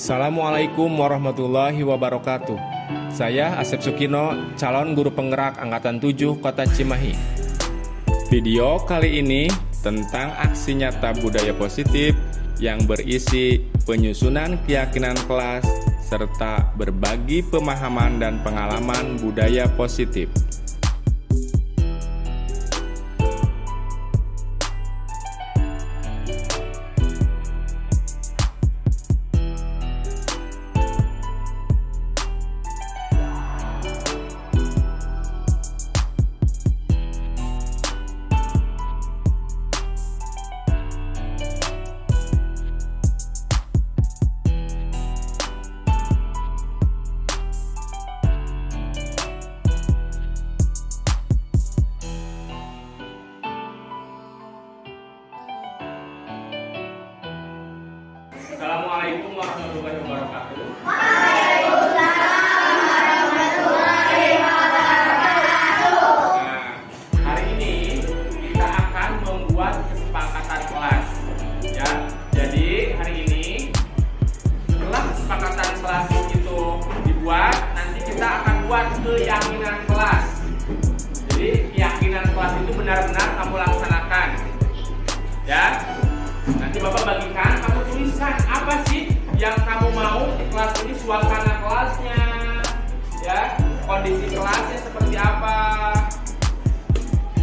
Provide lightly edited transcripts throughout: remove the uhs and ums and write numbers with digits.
Assalamualaikum warahmatullahi wabarakatuh. Saya Asep Sukino, calon guru penggerak Angkatan 7 Kota Cimahi. Video kali ini tentang aksi nyata budaya positif yang berisi penyusunan keyakinan kelas serta berbagi pemahaman dan pengalaman budaya positif. Assalamualaikum warahmatullahi wabarakatuh. Nah, hari ini kita akan membuat kesepakatan kelas. Ya, jadi hari ini setelah kesepakatan kelas itu dibuat, nanti kita akan buat keyakinan kelas. Jadi keyakinan kelas itu benar-benar kamu laksanakan. Ya. Nanti Bapak bagikan, kamu tuliskan apa sih yang kamu mau di kelas ini, suasana kelasnya, ya, kondisi kelasnya seperti apa.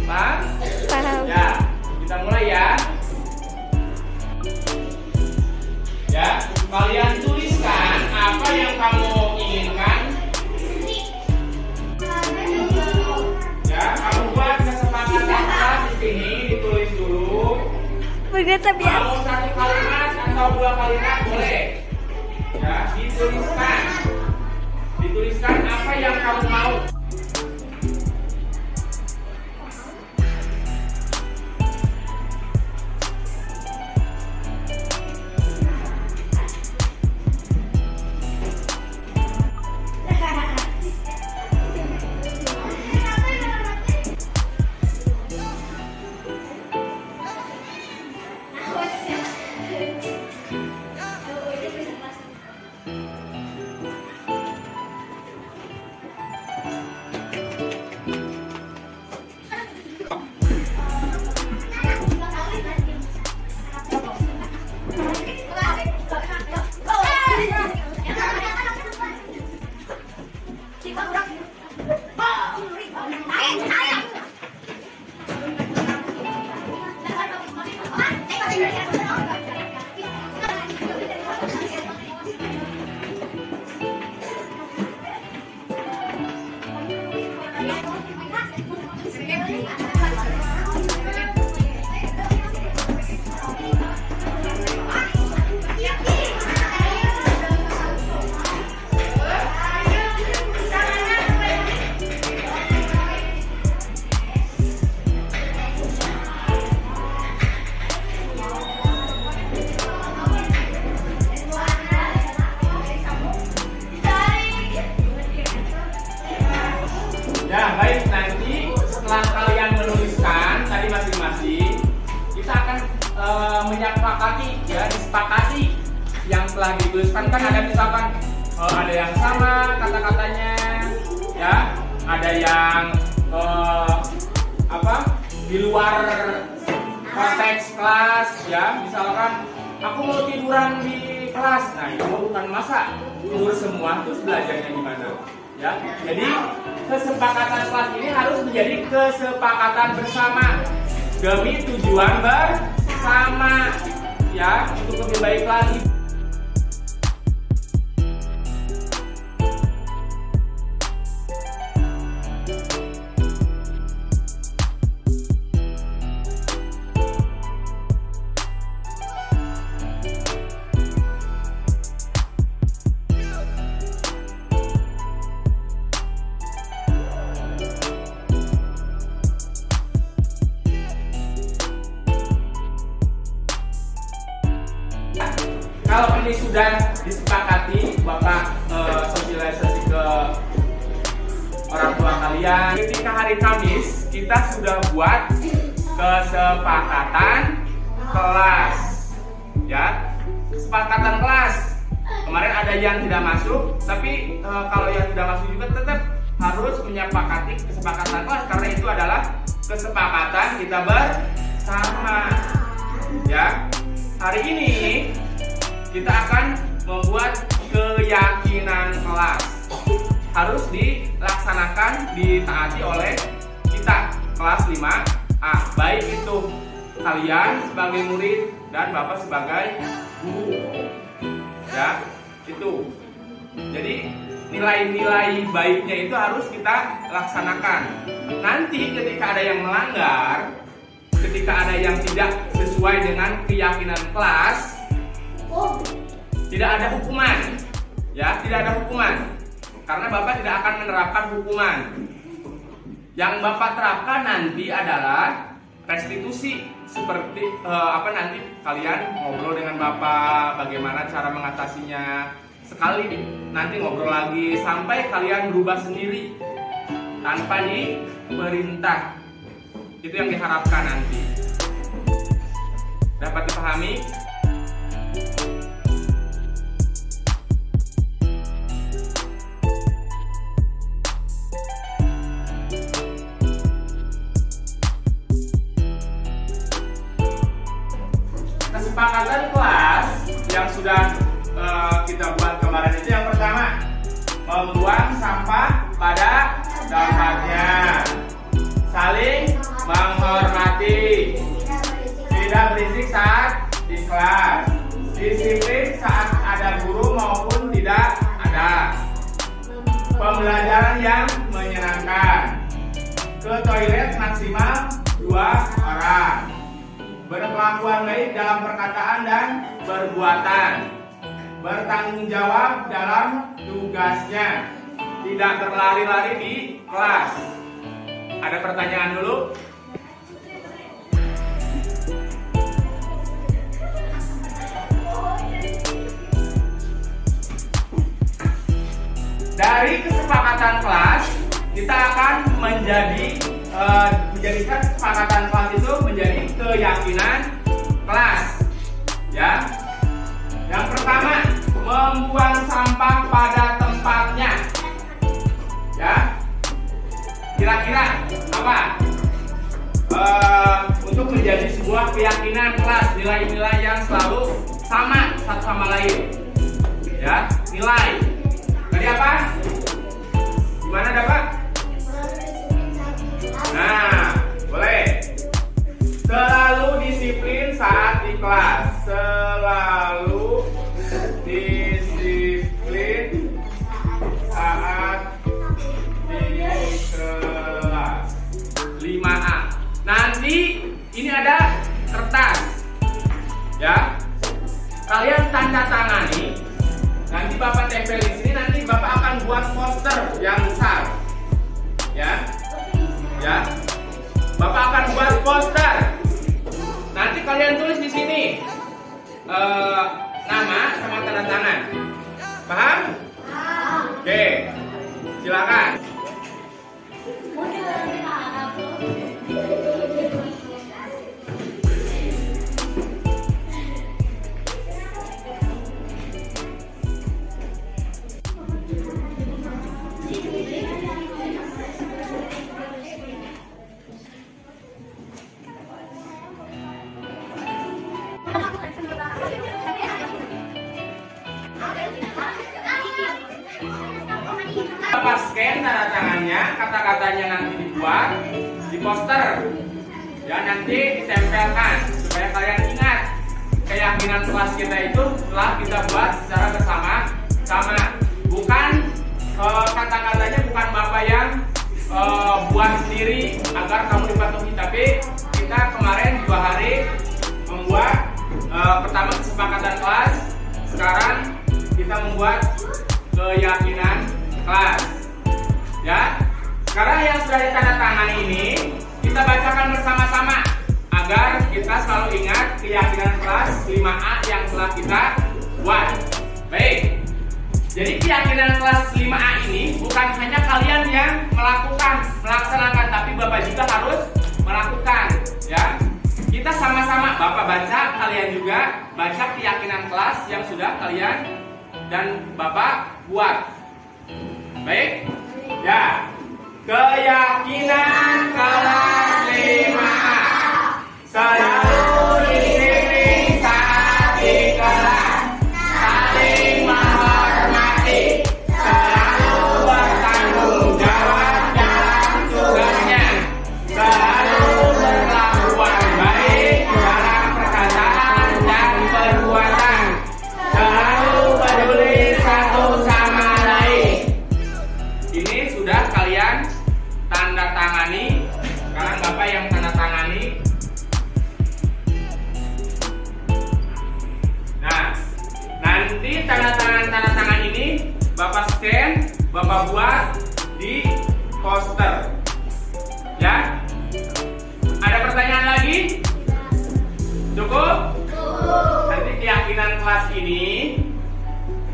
Paham? Paham. Ya, kita mulai ya. Ya, kalian tuliskan apa yang kamu inginkan. Ya, kamu buat kesepakatan kelas di sini, ditulis dulu. Mau satu kalimat atau dua kalimat boleh. Ya, dituliskan apa yang kamu mau. Ya, baik, nanti setelah kalian menuliskan tadi masing-masing, kita akan menyepakati, ya, disepakati yang telah dituliskan. Kan ada misalkan ada yang sama kata-katanya, ya, ada yang di luar konteks kelas, ya, misalkan aku mau tiduran di kelas. Nah, itu bukan masa tidur semua, terus belajarnya gimana? Ya, jadi kesepakatan kelas ini harus menjadi kesepakatan bersama demi tujuan bersama, ya, untuk lebih baik lagi. Kalau ini sudah disepakati, Bapak sosialisasi ke orang tua kalian. Ketika hari Kamis, kita sudah buat kesepakatan kelas, ya, kesepakatan kelas. Kemarin yang tidak masuk, tapi kalau yang tidak masuk juga tetap harus menyepakati kesepakatan kelas, karena itu adalah kesepakatan kita bersama. Ya, hari ini kita akan membuat keyakinan kelas, harus dilaksanakan, ditaati oleh kita kelas 5A, baik itu kalian sebagai murid dan Bapak sebagai guru. Ya, itu. Jadi nilai-nilai baiknya itu harus kita laksanakan. Nanti ketika ada yang melanggar, ketika ada yang tidak sesuai dengan keyakinan kelas, tidak ada hukuman. Ya, tidak ada hukuman. Karena Bapak tidak akan menerapkan hukuman. Yang Bapak terapkan nanti adalah restitusi, seperti nanti kalian ngobrol dengan Bapak bagaimana cara mengatasinya, sekali nanti ngobrol lagi sampai kalian berubah sendiri tanpa diperintah. Itu yang diharapkan nanti. Dapat dipahami? Kesepakatan kelas yang sudah kita buat kemarin itu, yang pertama, membuang sampah pada tempatnya, saling menghormati, tidak berisik saat di kelas, disiplin saat ada guru maupun tidak ada, pembelajaran yang menyenangkan, ke toilet maksimal 2 orang, berkelakuan baik dalam perkataan dan perbuatan, bertanggung jawab dalam tugasnya, tidak berlari-lari di kelas. Ada pertanyaan dulu? Dari kesepakatan kelas, kita akan menjadikan kesepakatan kelas itu menjadi keyakinan kelas. Ya. Yang pertama, membuang sampah pada tempatnya. Ya. Kira-kira apa? Untuk menjadi sebuah keyakinan kelas, nilai-nilai yang selalu sama satu sama lain. Ya, nilai. Tadi apa? Gimana dapat? Nah, boleh. Selalu disiplin saat di kelas. Selalu disiplin saat di kelas. 5A. Nanti ini ada kertas. Ya. Kalian tanda tangani. Nanti Bapak tempel di sini, nanti Bapak akan buat poster yang besar. Ya. Ya. Bapak akan buat poster. Nanti kalian tulis di sini nama sama tanda tangan. Paham? Oke. Silakan. Bapak scan tanda tangannya, kata-katanya nanti dibuat di poster. Ya, nanti ditempelkan supaya kalian ingat keyakinan kelas kita itu telah kita buat secara bersama-sama. Bukan kata-katanya bukan Bapak yang buat sendiri agar kamu dipatuhi, tapi kita kemarin 2 hari membuat pertama kesepakatan kelas, sekarang kita membuat keyakinan kelas. Ya, sekarang yang sudah ditandatangani ini kita bacakan bersama-sama agar kita selalu ingat keyakinan kelas 5A yang telah kita buat. Baik. Jadi keyakinan kelas 5A ini bukan hanya kalian yang melaksanakan, tapi Bapak juga harus melakukan. Ya, kita sama-sama, Bapak baca, kalian juga baca keyakinan kelas yang sudah kalian dan Bapak buat. Baik? Ya. Keyakinan kelas 5A. Selalu disiplin saat di kelas. Saling menghormati. Selalu bertanggung jawab dalam tugasnya. Selalu berlakuan baik dalam perkataan dan perbuatan. Selalu peduli satu sama lain. Ini sudah kalian tanda tangani. Sekarang Bapak yang tanda tangani. Nah, nanti tanda tangan ini Bapak scan, Bapak buat di poster. Ya? Ada pertanyaan lagi? Cukup? Nanti keyakinan kelas ini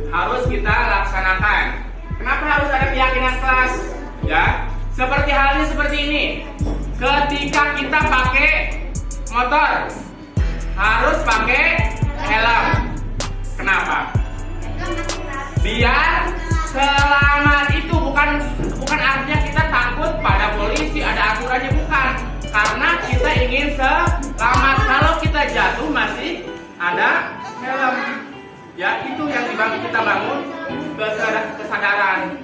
harus kita laksanakan. Kenapa harus ada keyakinan kelas? Ya, seperti halnya seperti ini. Ketika kita pakai motor, harus pakai helm. Kenapa? Biar selamat. Itu bukan artinya kita takut pada polisi, ada aturannya, bukan. Karena kita ingin selamat. Kalau kita jatuh masih ada helm. Ya, itu yang kita bangun kesadaran.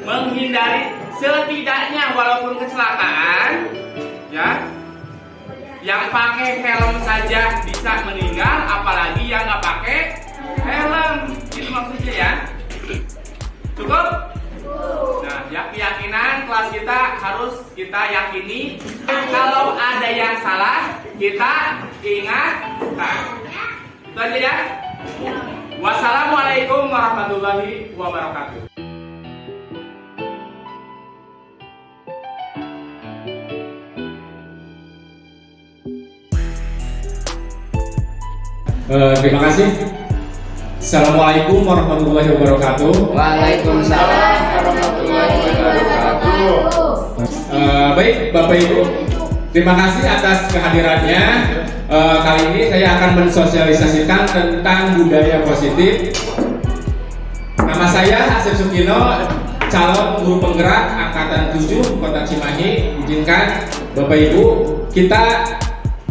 Menghindari setidaknya walaupun kecelakaan, ya, yang pakai helm saja bisa meninggal, apalagi yang nggak pakai helm. Itu maksudnya ya. Cukup? Nah, ya, keyakinan kelas kita harus kita yakini. Kalau ada yang salah, kita ingatkan. Itu aja ya. Wassalamualaikum warahmatullahi wabarakatuh. Terima kasih. Assalamualaikum warahmatullahi wabarakatuh. Waalaikumsalam warahmatullahi wabarakatuh. Baik Bapak Ibu, terima kasih atas kehadirannya. Kali ini saya akan mensosialisasikan tentang budaya positif. Nama saya Asep Sukino, calon guru penggerak angkatan 7 Kota Cimahi. Izinkan Bapak Ibu kita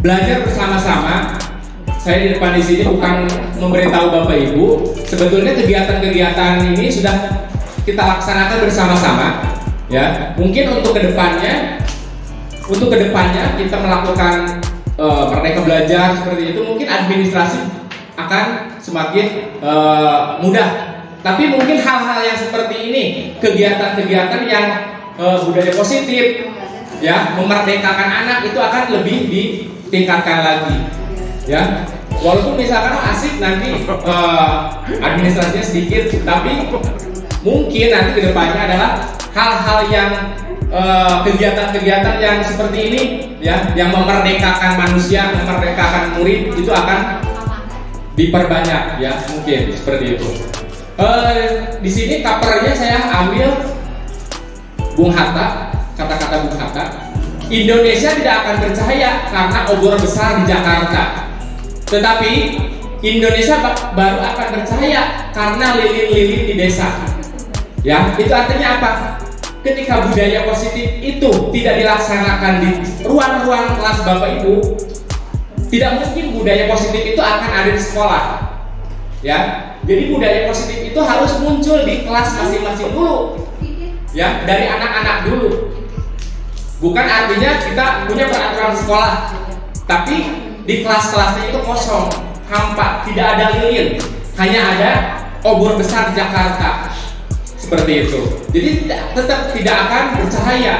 belajar bersama-sama. Saya di depan di sini bukan memberitahu Bapak Ibu. Sebetulnya kegiatan-kegiatan ini sudah kita laksanakan bersama-sama. Ya, mungkin untuk kedepannya kita melakukan Merdeka Belajar seperti itu, mungkin administrasi akan semakin mudah. Tapi mungkin hal-hal yang seperti ini, kegiatan-kegiatan yang budaya positif, ya, memerdekakan anak itu akan lebih ditingkatkan lagi. Ya, walaupun misalkan asik nanti administrasinya sedikit, tapi mungkin nanti kedepannya adalah hal-hal yang kegiatan-kegiatan yang seperti ini, ya, yang memerdekakan manusia, memerdekakan murid itu akan diperbanyak, ya, mungkin seperti itu. Di sini covernya saya ambil Bung Hatta, kata-kata Bung Hatta. Indonesia tidak akan bercahaya karena obor besar di Jakarta. Tetapi Indonesia baru akan bercahaya karena lilin-lilin di desa. Ya, itu artinya apa? Ketika budaya positif itu tidak dilaksanakan di ruang-ruang kelas Bapak Ibu, tidak mungkin budaya positif itu akan ada di sekolah. Ya, jadi budaya positif itu harus muncul di kelas masing-masing dulu. Ya, dari anak-anak dulu. Bukan artinya kita punya peraturan sekolah, tapi di kelas-kelasnya itu kosong, hampa, tidak ada lilin, hanya ada obor besar Jakarta, seperti itu. Jadi tetap tidak akan bercahaya.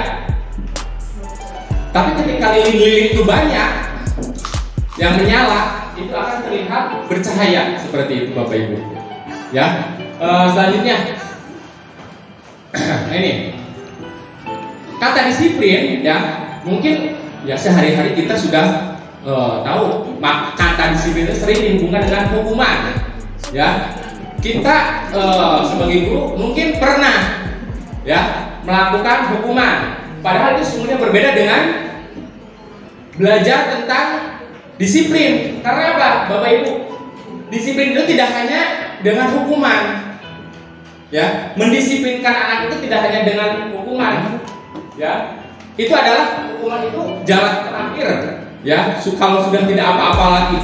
Tapi ketika lilin-lilin itu banyak yang menyala, itu akan terlihat bercahaya, seperti itu Bapak Ibu. Ya, selanjutnya, ini kata disiplin, ya, mungkin ya sehari-hari kita sudah tahu kata disiplin itu sering dihubungkan dengan hukuman. Ya, kita sebagai guru mungkin pernah, ya, melakukan hukuman. Padahal itu semuanya berbeda dengan belajar tentang disiplin. Karena apa, Bapak Ibu? Disiplin itu tidak hanya dengan hukuman. Ya, mendisiplinkan anak itu tidak hanya dengan hukuman. Ya, itu adalah hukuman itu jalan terakhir. Ya, kalau sudah tidak apa-apa lagi,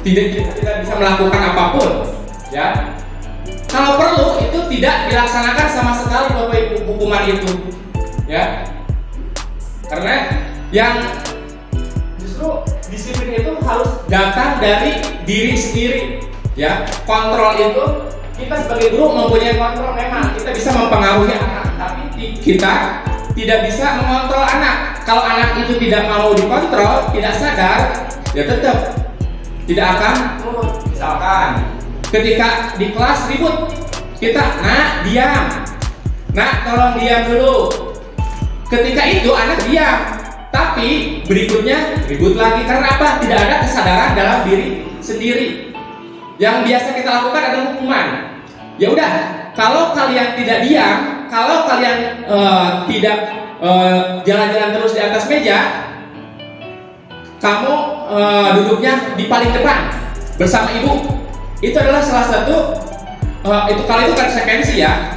tidak bisa melakukan apapun. Ya, kalau perlu itu tidak dilaksanakan sama sekali Bapak Ibu hukuman itu. Ya, karena yang justru disiplin itu harus datang dari diri sendiri. Ya, kontrol itu kita sebagai guru mempunyai kontrol, memang kita bisa mempengaruhi anak, tapi kita tidak bisa mengontrol anak. Kalau anak itu tidak mau dikontrol, tidak sadar, ya tetap tidak akan nurut. Misalkan ketika di kelas ribut, kita nak diam, nak tolong diam dulu. Ketika itu anak diam, tapi berikutnya ribut lagi. Karena apa? Tidak ada kesadaran dalam diri sendiri. Yang biasa kita lakukan adalah hukuman. Ya udah, kalau kalian tidak diam, kalau kalian tidak jalan-jalan terus di atas meja, kamu duduknya di paling depan bersama ibu. Itu adalah salah satu itu kalau itu konsekuensi ya,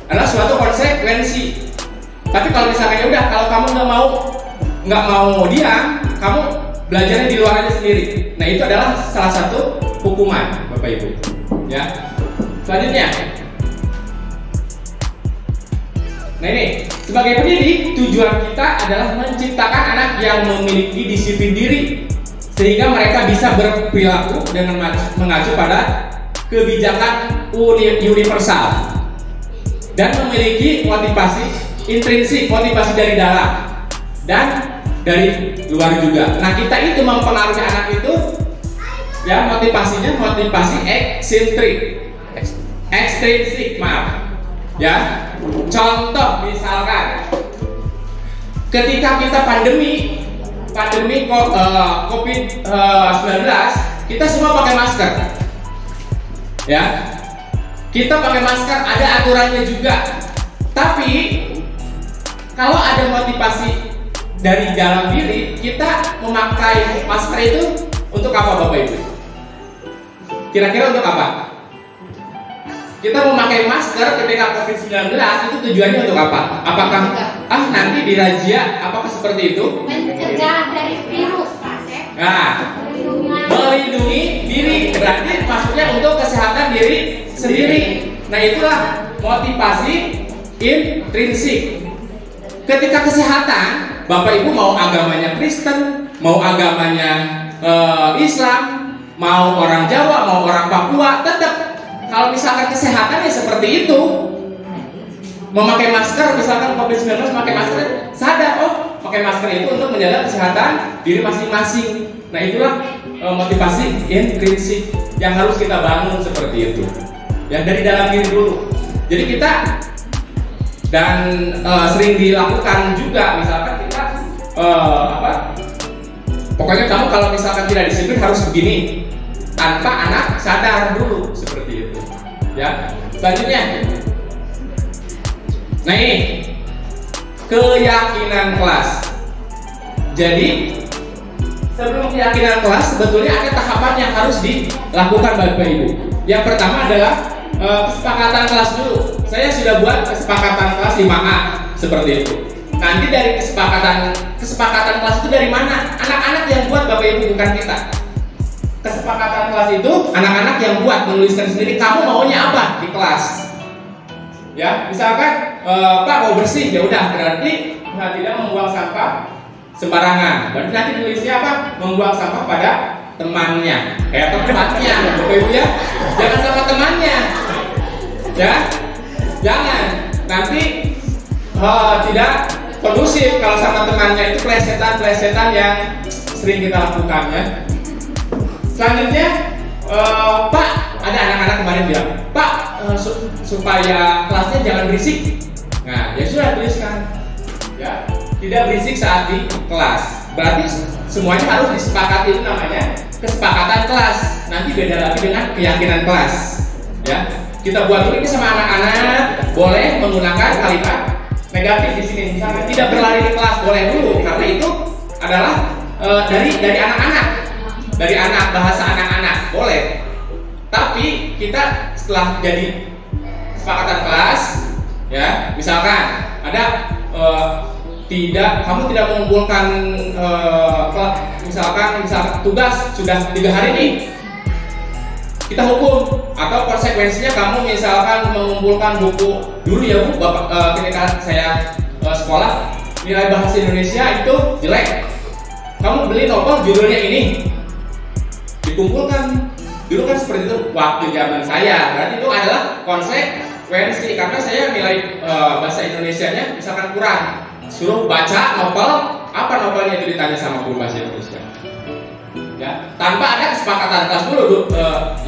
adalah suatu konsekuensi. Tapi kalau misalnya ya udah, kalau kamu nggak mau diam, kamu belajarnya di luar aja sendiri. Nah, itu adalah salah satu hukuman, Bapak Ibu. Ya. Selanjutnya. Nah, ini sebagai pendidik, tujuan kita adalah menciptakan anak yang memiliki disiplin diri sehingga mereka bisa berperilaku dengan mengacu pada kebijakan universal dan memiliki motivasi intrinsik, motivasi dari dalam dan dari luar juga. Nah, kita itu mempengaruhi anak itu ya, motivasinya motivasi ekstrinsik, maaf. Ya, contoh misalkan ketika kita pandemi COVID-19, kita semua pakai masker. Ya, kita pakai masker, ada aturannya juga. Tapi kalau ada motivasi dari dalam diri, kita memakai masker itu untuk apa, Bapak Ibu? Kira-kira untuk apa? Kita memakai masker ketika COVID-19 itu tujuannya untuk apa? Apakah nanti dirazia? Apakah seperti itu? Mencegah dari virus, Pak. Nah, melindungi diri, berarti maksudnya untuk kesehatan diri sendiri. Nah, itulah motivasi intrinsik. Ketika kesehatan, Bapak Ibu mau agamanya Kristen, mau agamanya Islam, mau orang Jawa, mau orang Papua, tetap kalau misalkan kesehatan ya seperti itu. Memakai masker, misalkan COVID-19 memakai masker, sadar pakai masker itu untuk menjaga kesehatan diri masing-masing. Nah, itulah motivasi intrinsik yang harus kita bangun seperti itu. Ya, dari dalam diri dulu. Jadi kita sering dilakukan juga, misalkan kita pokoknya kamu kalau misalkan tidak disiplin harus begini, tanpa anak sadar dulu seperti itu. Ya, selanjutnya. Nah, ini keyakinan kelas. Jadi sebelum keyakinan kelas sebetulnya ada tahapan yang harus dilakukan Bapak Ibu. Yang pertama adalah kesepakatan kelas dulu. Saya sudah buat kesepakatan kelas 5A seperti itu. Nanti dari kesepakatan kelas itu dari mana? Anak-anak yang buat, Bapak Ibu, bukan kita. Kesepakatan kelas itu anak-anak yang buat, menuliskan sendiri kamu maunya apa di kelas. Ya, misalkan Pak mau bersih, ya udah berarti tidak membuang sampah sembarangan. Berarti nanti tulisnya apa? Membuang sampah pada temannya, kayak tempatnya, Bapak Ibu ya. Jangan sama temannya, ya. Jangan. Nanti tidak kondusif kalau sama temannya, itu plesetan yang sering kita lakukan ya. Selanjutnya, Pak, ada anak-anak kemarin bilang, Pak, supaya kelasnya jangan berisik. Nah, ya sudah tuliskan, ya, tidak berisik saat di kelas. Berarti semuanya harus disepakati, itu namanya kesepakatan kelas. Nanti beda lagi dengan keyakinan kelas. Ya, kita buat dulu ini sama anak-anak, boleh menggunakan kalimat negatif di sini. Misalnya tidak berlari di kelas, boleh dulu, karena itu adalah dari anak-anak. Dari bahasa anak-anak boleh, tapi kita setelah jadi kesepakatan kelas, ya, misalkan ada kamu tidak mengumpulkan misalkan tugas sudah 3 hari nih, kita hukum. Atau konsekuensinya kamu misalkan mengumpulkan buku dulu ya Bu, Bapak, ketika saya sekolah nilai bahasa Indonesia itu jelek, kamu beli novel judulnya ini, dikumpulkan. Dulu kan seperti itu waktu zaman saya, berarti itu adalah konsekuensi karena saya nilai bahasa Indonesianya misalkan kurang, suruh baca novel, apa novelnya itu ditanya sama guru bahasa Indonesia, ya, tanpa ada kesepakatan kelas dulu,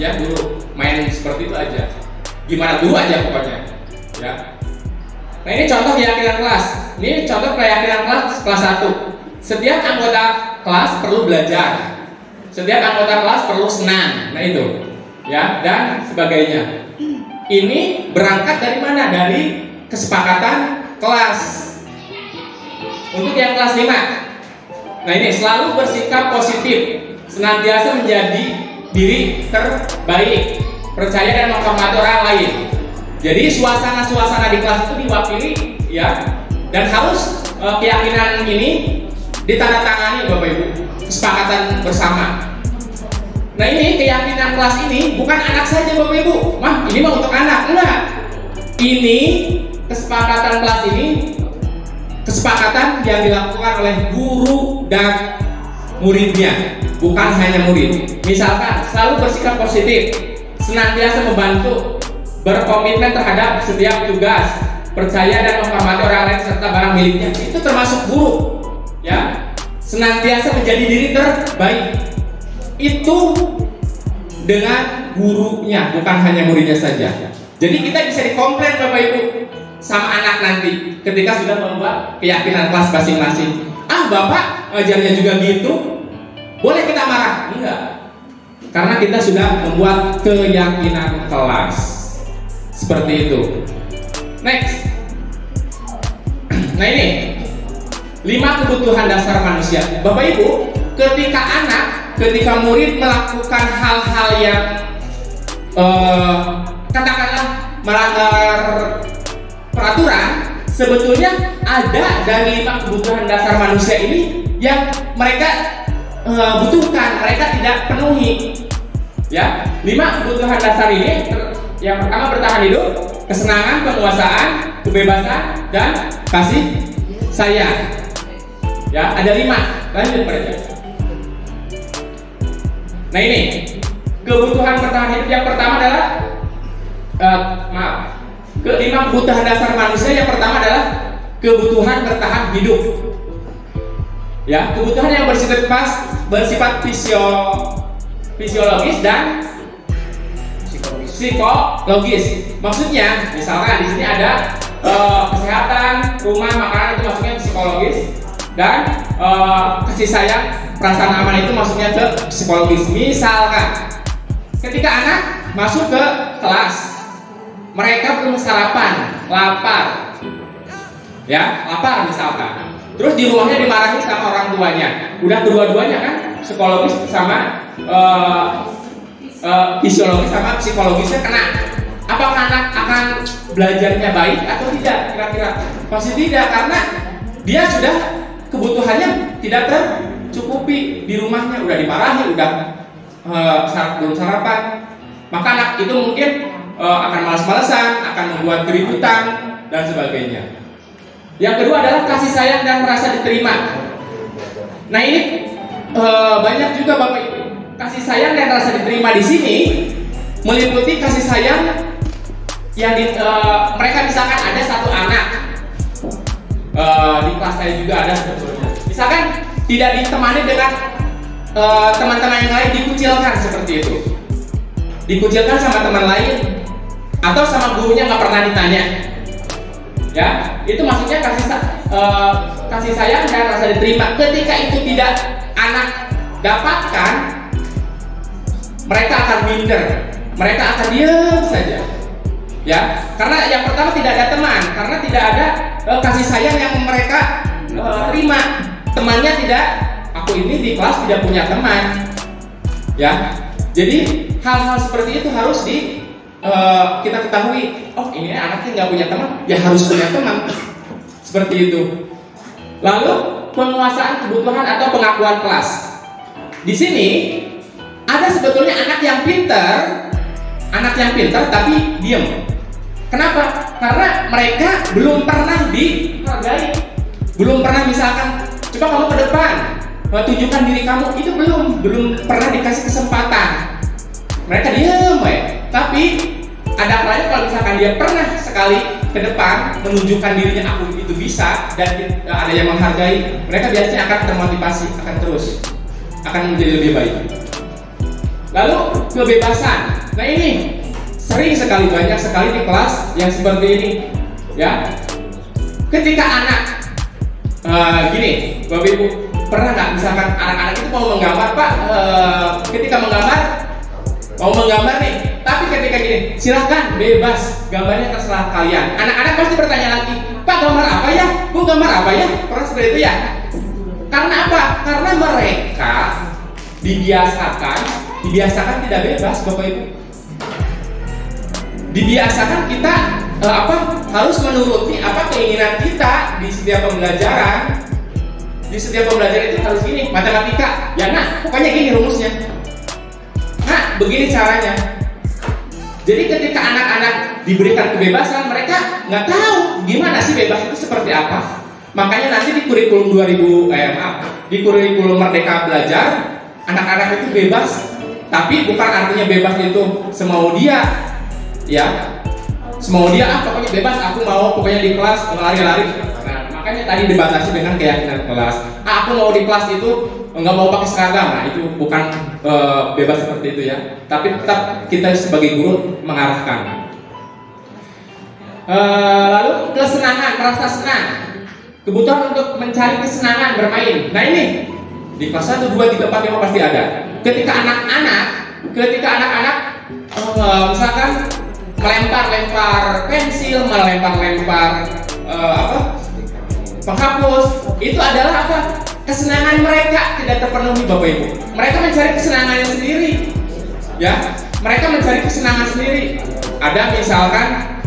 ya, guru main seperti itu aja, gimana dulu aja pokoknya, ya. Nah ini contoh keyakinan kelas, ini contoh keyakinan kelas 1. Setiap anggota kelas perlu belajar, setiap anggota kelas perlu senang, nah itu, ya, dan sebagainya. Ini berangkat dari mana? Dari kesepakatan kelas. Untuk yang kelas 5, nah ini selalu bersikap positif, senantiasa menjadi diri terbaik, percaya dan menghormati orang lain. Jadi suasana-suasana di kelas itu diwakili, ya, dan harus keyakinan ini ditandatangani Bapak Ibu, kesepakatan bersama. Nah ini keyakinan kelas ini bukan anak saja Bapak Ibu, mah ini mah untuk anak, enggak. Ini kesepakatan kelas ini kesepakatan yang dilakukan oleh guru dan muridnya, bukan hanya murid. Misalkan selalu bersikap positif, senantiasa membantu, berkomitmen terhadap setiap tugas, percaya dan menghormati orang lain serta barang miliknya. Itu termasuk guru, ya. Senantiasa menjadi diri terbaik. Itu dengan gurunya, bukan hanya muridnya saja. Jadi kita bisa dikomplain Bapak Ibu sama anak nanti ketika sudah membuat keyakinan kelas masing-masing. Ah Bapak ajarnya juga gitu, boleh kita marah? Enggak, karena kita sudah membuat keyakinan kelas seperti itu. Next. Nah ini 5 kebutuhan dasar manusia. Bapak Ibu, ketika murid melakukan hal-hal yang katakanlah melanggar peraturan, sebetulnya ada dari 5 kebutuhan dasar manusia ini yang mereka butuhkan, mereka tidak penuhi. Ya, 5 kebutuhan dasar ini yang pertama bertahan hidup, kesenangan, penguasaan, kebebasan, dan kasih sayang. Ya, ada 5. Lanjut mereka. Nah ini kebutuhan bertahan hidup yang pertama adalah ke-5 kebutuhan dasar manusia yang pertama adalah kebutuhan bertahan hidup. Ya, kebutuhan yang bersifat fisiologis dan psikologis. Maksudnya, misalkan di sini ada kesehatan, rumah, makanan, itu maksudnya psikologis, dan kasih sayang, perasaan aman itu maksudnya ke psikologis. Misalkan ketika anak masuk ke kelas, mereka belum sarapan, lapar, ya, lapar misalkan. Terus di rumahnya dimarahin sama orang tuanya. Udah kedua-duanya kan, psikologis sama fisiologis sama psikologisnya kena. Apakah anak akan belajarnya baik atau tidak? Kira-kira pasti tidak, karena dia sudah kebutuhannya tidak tercukupi di rumahnya, udah dimarahi, udah belum sarapan. Maka anak itu mungkin akan malas-malasan, akan membuat keributan dan sebagainya. Yang kedua adalah kasih sayang dan merasa diterima. Nah ini banyak juga Bapak Ibu. Kasih sayang dan rasa diterima di sini meliputi kasih sayang yang mereka misalkan ada satu anak di kelas saya juga ada sebetulnya. Misalkan tidak ditemani dengan teman-teman yang lain, dikucilkan seperti itu. Dikucilkan sama teman lain atau sama gurunya nggak pernah ditanya. Ya, itu maksudnya kasih sayang dan rasa diterima. Ketika itu tidak anak dapatkan, mereka akan minder, mereka akan diam saja. Ya, karena yang pertama tidak ada teman, karena tidak ada kasih sayang yang mereka terima. Temannya tidak, aku ini di kelas tidak punya teman. Ya, jadi hal-hal seperti itu harus kita ketahui, oh ini anaknya nggak punya teman, ya harus punya teman. Seperti itu. Lalu penguasaan kebutuhan atau pengakuan kelas. Di sini ada sebetulnya anak yang pintar tapi diam. Kenapa? Karena mereka belum pernah dihargai, belum pernah misalkan, coba kamu ke depan, tunjukkan diri kamu, itu belum pernah dikasih kesempatan. Mereka diam, tapi ada kalanya kalau misalkan dia pernah sekali ke depan menunjukkan dirinya, aku itu bisa, dan ada yang menghargai, mereka biasanya akan termotivasi, akan terus, akan menjadi lebih baik. Lalu kebebasan. Nah ini sering sekali, banyak sekali di kelas yang seperti ini, ya. Ketika anak gini, Bapak Ibu, pernah nggak misalkan anak-anak itu mau menggambar, Pak? Ketika mau menggambar nih, tapi ketika gini, silahkan bebas, gambarnya terserah kalian. Anak-anak pasti bertanya lagi, Pak gambar apa ya? Bu gambar apa ya? Pernah seperti itu ya? Karena apa? Karena mereka dibiasakan tidak bebas, Bapak Ibu. Dibiasakan kita harus menuruti apa keinginan kita di setiap pembelajaran. Di setiap pembelajaran itu harus gini, matematika. Ya nah, pokoknya gini rumusnya. Nah, begini caranya. Jadi ketika anak-anak diberikan kebebasan, mereka nggak tahu gimana sih bebas itu seperti apa. Makanya nanti di kurikulum di kurikulum Merdeka Belajar, anak-anak itu bebas, tapi bukan artinya bebas itu semau dia, ya. Semau dia, pokoknya bebas, aku mau pokoknya di kelas lari-lari. Nah, makanya tadi dibatasi dengan keyakinan kelas. Aku mau di kelas itu nggak mau pakai seragam. Nah, itu bukan bebas seperti itu ya. Tapi tetap kita sebagai guru mengarahkan. Lalu kesenangan, merasa senang. Kebutuhan untuk mencari kesenangan bermain. Nah ini di kelas 1, 2, 3, 4, 5 pasti ada. Ketika anak-anak misalkan melempar pensil, melempar penghapus, itu adalah apa? Kesenangan mereka tidak terpenuhi, Bapak Ibu. Mereka mencari kesenangannya sendiri, ya. Mereka mencari kesenangan sendiri. Ada misalkan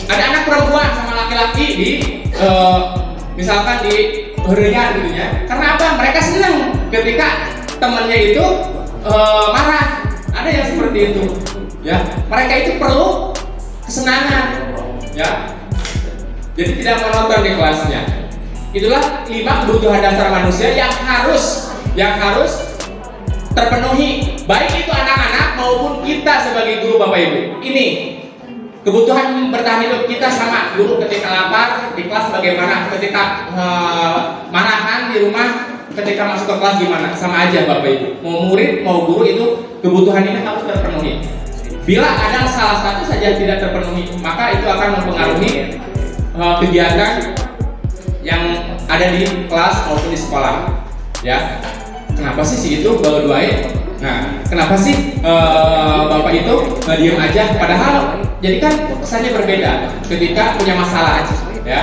ada anak perempuan sama laki-laki misalkan di hurian gitu ya. Karena apa? Mereka senang ketika temannya itu marah. Ada yang seperti itu, ya. Mereka itu perlu kesenangan, ya. Jadi tidak monoton di kelasnya. Itulah 5 kebutuhan dasar manusia yang harus terpenuhi, baik itu anak-anak maupun kita sebagai guru, Bapak Ibu. Ini kebutuhan bertahan hidup kita sama. Guru ketika lapar di kelas bagaimana, ketika marahan di rumah, ketika masuk ke kelas gimana, sama aja, Bapak Ibu. Mau murid mau guru itu kebutuhan ini harus terpenuhi. Bila ada salah satu saja tidak terpenuhi, maka itu akan mempengaruhi kegiatan yang ada di kelas maupun di sekolah, ya. Kenapa sih itu bawa duain? Nah, kenapa sih Bapak itu diam aja? Padahal jadi kan kesannya berbeda ketika punya masalah aja, ya.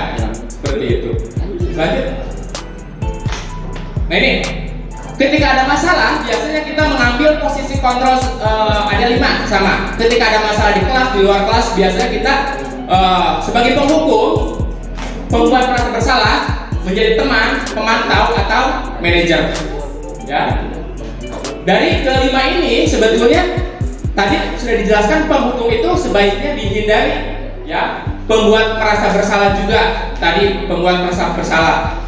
Seperti itu. Lanjut. Nah ini, ketika ada masalah, biasanya kita mengambil posisi kontrol ada 5 sama. Ketika ada masalah di kelas, di luar kelas, biasanya kita sebagai penghukum, pembuat merasa bersalah, menjadi teman, pemantau atau manajer. Ya. Dari kelima ini sebetulnya tadi sudah dijelaskan penghukum itu sebaiknya dihindari, ya. Pembuat merasa bersalah juga. Tadi pembuat merasa bersalah.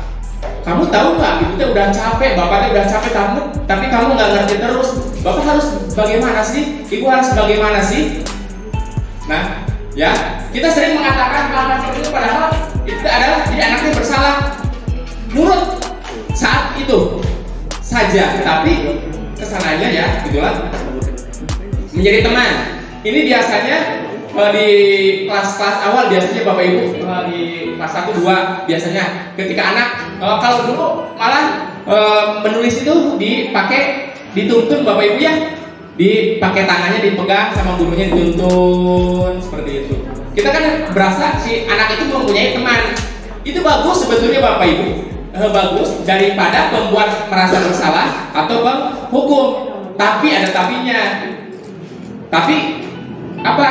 Kamu tahu nggak, ibu teh udah capek, bapaknya udah capek kamu, tapi kamu nggak ngerti terus. Bapak harus bagaimana sih? Ibu harus bagaimana sih? Nah, ya, kita sering mengatakan hal-hal seperti itu, padahal itu adalah jadi anaknya bersalah. Nurut saat itu saja, tapi kesananya ya, gitulah. Menjadi teman. Ini biasanya di kelas-kelas awal biasanya Bapak Ibu di kelas 1, 2 biasanya ketika anak kalau dulu malah menulis itu dituntun Bapak Ibu ya, dipakai tangannya dipegang sama gurunya dituntun seperti itu. Kita kan berasa si anak itu mempunyai teman. Itu bagus sebetulnya Bapak Ibu, bagus daripada pembuat merasa bersalah atau penghukum. Tapi ada tapinya. Tapi apa?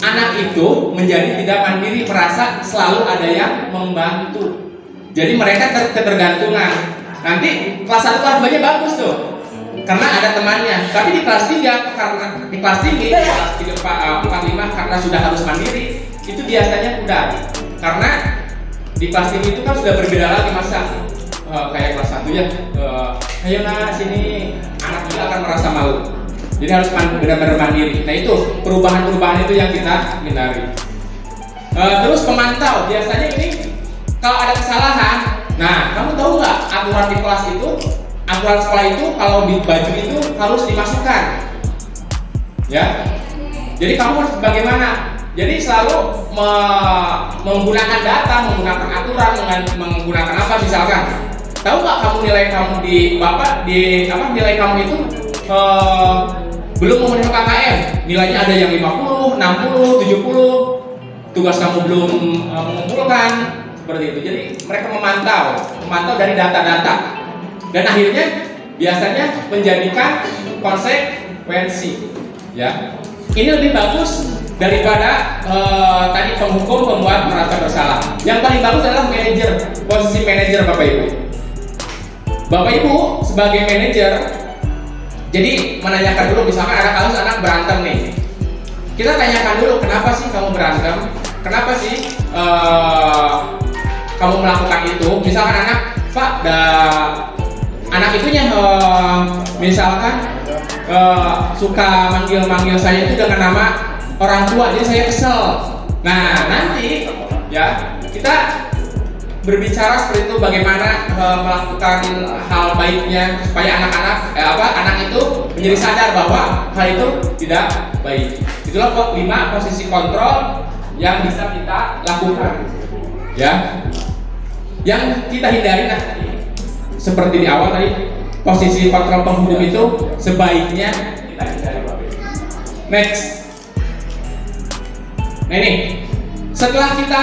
Anak itu menjadi tidak mandiri, merasa selalu ada yang membantu. Jadi mereka ketergantungan. Nanti kelas 1 kelas 2-nya bagus tuh, karena ada temannya. Tapi di kelas 3 karena di kelas tinggi, kelas 3, 4, 5 karena sudah harus mandiri, itu biasanya udah. Karena di kelas tinggi itu kan sudah berbeda lagi masa. Kayak kelas 1 ya, ayo nak sini, anak juga akan merasa malu. Jadi harus benar-benar mandiri. Nah itu perubahan-perubahan itu yang kita hindari. Terus pemantau, biasanya ini kalau ada kesalahan, nah kamu tahu nggak aturan di kelas itu, aturan sekolah itu kalau di baju itu harus dimasukkan, ya. Jadi kamu harus bagaimana? Jadi selalu menggunakan data, menggunakan aturan, menggunakan apa misalkan. Tahu nggak kamu nilai kamu nilai kamu itu belum memenuhi KKM, nilainya ada yang 50, 60, 70, tugas kamu belum mengumpulkan, seperti itu. Jadi mereka memantau dari data-data, dan akhirnya biasanya menjadikan konsekuensi. Ya, ini lebih bagus daripada tadi penghukum, pembuat merasa bersalah. Yang paling bagus adalah manajer, posisi manajer Bapak Ibu. Bapak Ibu sebagai manajer, jadi menanyakan dulu, misalkan ada kasus anak berantem nih, kita tanyakan dulu, kenapa sih kamu berantem? Kenapa sih kamu melakukan itu? Misalkan anak itunya misalkan suka manggil saya itu dengan nama orang tua, jadi saya kesel. Nah nanti ya kita berbicara seperti itu, bagaimana melakukan hal baiknya supaya anak itu menjadi sadar bahwa hal itu tidak baik. Itulah 5 posisi kontrol yang bisa kita lakukan, ya. Yang kita hindari seperti di awal tadi, posisi kontrol penghukum itu sebaiknya kita hindari. Next. Nah ini, setelah kita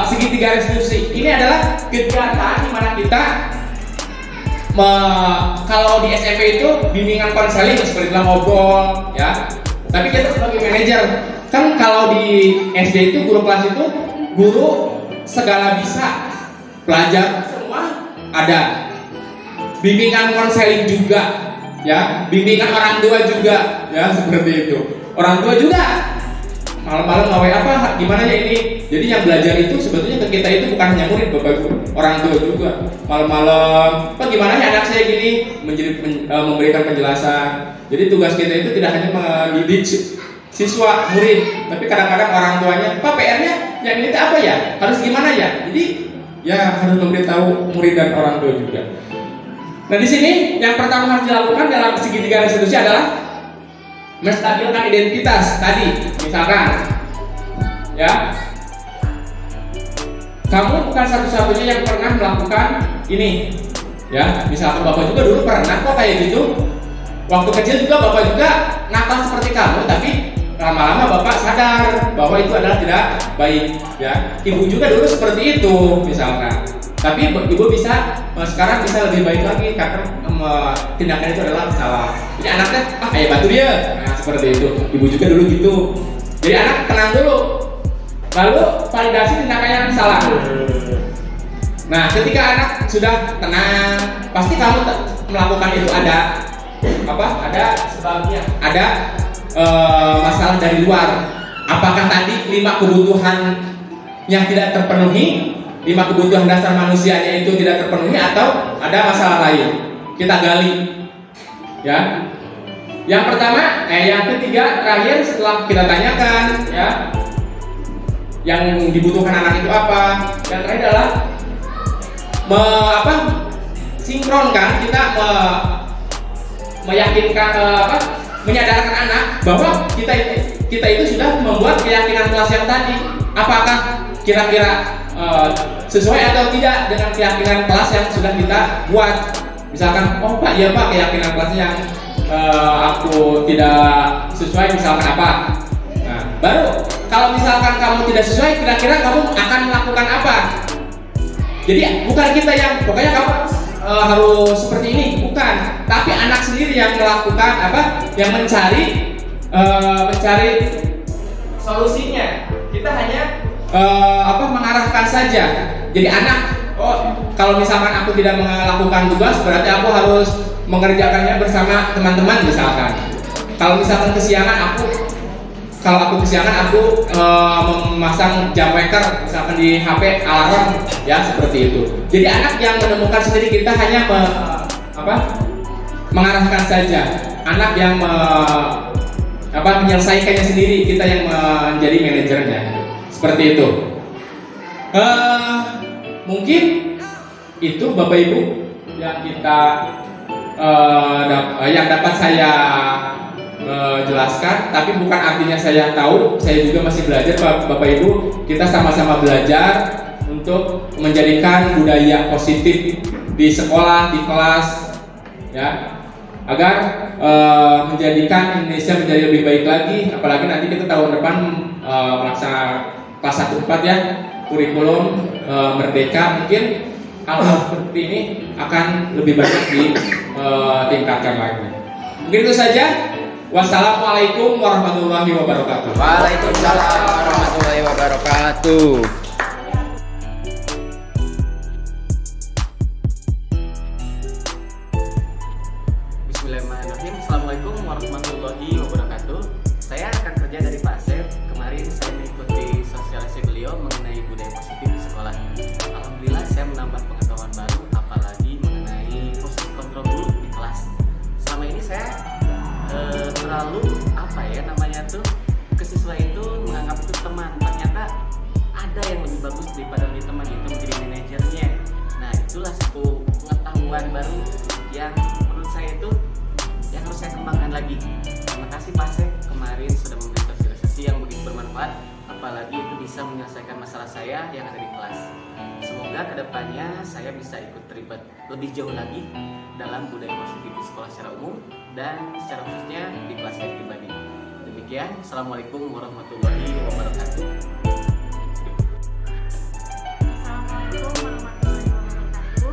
segitiga restitusi, ini adalah kegiatan di mana kita kalau di SMP itu bimbingan konseling seperti dalam ngobrol, ya. Tapi kita sebagai manajer, kan kalau di SD itu guru kelas itu guru segala bisa, pelajar semua ada. Bimbingan konseling juga, ya. Bimbingan orang tua juga, ya, seperti itu. Orang tua juga malam-malam ngawai apa, gimana ya ini. Jadi yang belajar itu sebetulnya ke kita itu bukan hanya murid, Bapak Ibu, orang tua juga. Malam-malam, Pak gimana ya anak saya gini, memberikan penjelasan. Jadi tugas kita itu tidak hanya mendidik siswa, murid, tapi kadang-kadang orang tuanya, Pak PR-nya yang ini apa ya, harus gimana ya. Jadi ya harus memberitahu murid dan orang tua juga. Nah di sini yang pertama harus dilakukan dalam segitiga restitusi adalah menstabilkan identitas tadi. Misalkan, ya, kamu bukan satu-satunya yang pernah melakukan ini, ya. Misalkan Bapak juga dulu pernah kok kayak gitu. Waktu kecil juga Bapak juga nakal seperti kamu, tapi lama-lama Bapak sadar bahwa itu adalah tidak baik, ya. Ibu juga dulu seperti itu, misalkan. Tapi ibu bisa sekarang bisa lebih baik lagi karena tindakan itu adalah salah. Jadi anaknya kayak batu dia, nah seperti itu. Ibu juga dulu gitu. Jadi anak tenang dulu, lalu validasi tindakan yang salah. Nah ketika anak sudah tenang, pasti kamu melakukan itu ada apa? Ada sebabnya. Ada masalah dari luar. Apakah tadi 5 kebutuhan yang tidak terpenuhi? 5 kebutuhan dasar manusianya itu tidak terpenuhi atau ada masalah lain? Kita gali, ya. Yang pertama, yang ketiga terakhir setelah kita tanyakan, ya, yang dibutuhkan anak itu apa? Yang terakhir adalah sinkronkan, kita meyakinkan menyadarkan anak bahwa kita itu sudah membuat keyakinan kelas yang tadi. Apakah kira-kira sesuai atau tidak dengan keyakinan kelas yang sudah kita buat? Misalkan, oh Pak, iya Pak, keyakinan kelasnya yang aku tidak sesuai, misalkan apa? Nah, baru kalau misalkan kamu tidak sesuai, kira-kira kamu akan melakukan apa? Jadi bukan kita yang pokoknya kamu harus seperti ini, bukan. Tapi anak sendiri yang melakukan apa? Yang mencari mencari solusinya. Kita hanya mengarahkan saja. Jadi anak, kalau misalkan aku tidak melakukan tugas, berarti aku harus mengerjakannya bersama teman-teman misalkan. Kalau misalkan kesiangan, aku memasang jam waker misalkan di HP alarm, ya seperti itu. Jadi anak yang menemukan sendiri, kita hanya mengarahkan saja. Anak yang menyelesaikannya sendiri, kita yang menjadi manajernya. Seperti itu. Mungkin itu Bapak Ibu yang yang dapat saya jelaskan, tapi bukan artinya saya tahu. Saya juga masih belajar, Bapak Ibu. Kita sama-sama belajar untuk menjadikan budaya positif di sekolah, di kelas, ya, agar menjadikan Indonesia menjadi lebih baik lagi. Apalagi nanti kita tahun depan melaksanakan kelas 1-4 ya, kurikulum merdeka. Mungkin hal-hal seperti ini akan lebih banyak ditingkatkan lagi. Mungkin itu saja. Wassalamualaikum warahmatullahi wabarakatuh. Waalaikumsalam warahmatullahi wabarakatuh. Bismillahirrahmanirrahim. Assalamualaikum warahmatullahi wabarakatuh. Saya rekan kerja dari Pak Asep. Kemarin saya mengikuti sosialisasi beliau mengenai budaya positif di sekolah. Alhamdulillah saya menambah pengetahuan baru, apalagi mengenai positif kontrol dulu di kelas. Selama ini saya terlalu ke siswa itu menganggap itu teman. Ternyata ada yang lebih bagus daripada menjadi teman, itu menjadi manajernya. Nah, itulah satu pengetahuan baru yang menurut saya itu yang harus saya kembangkan lagi. Terima kasih Pak Asep kemarin sudah memberi sosialisasi yang begitu bermanfaat, apalagi itu bisa menyelesaikan masalah saya yang ada di kelas. Semoga kedepannya saya bisa ikut terlibat lebih jauh lagi dalam budaya positif di sekolah secara umum dan secara khususnya di kelas saya pribadi. Demikian, Assalamualaikum warahmatullahi wabarakatuh. Assalamualaikum warahmatullahi wabarakatuh.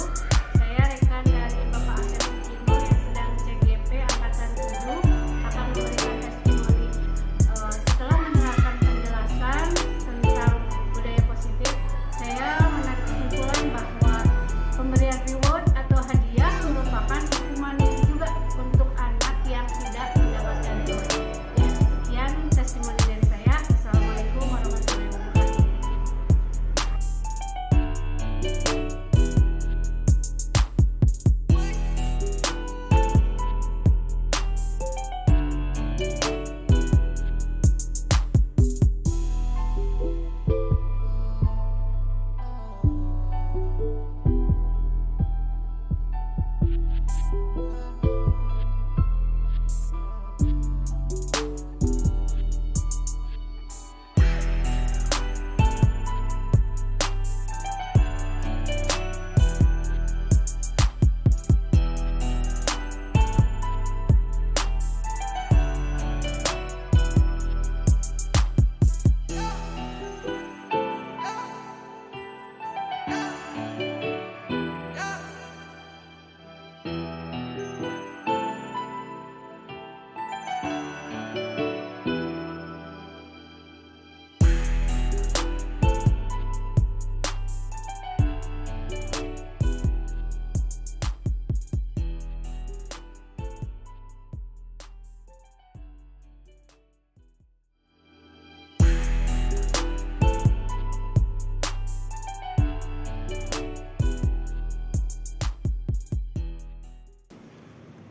Saya rekan dari Bapak Asep Sukino yang sedang CGP Angkatan 7 akan memberikan testimoni. Setelah mendengarkan penjelasan tentang budaya positif, saya menarik kesimpulan bahwa pemberian reward atau hadiah merupakan hukuman juga untuk anak yang tidak mendapatkan reward. Sekian testimoni dari saya. Assalamualaikum warahmatullahi wabarakatuh.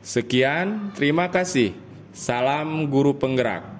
Sekian, terima kasih. Salam guru penggerak.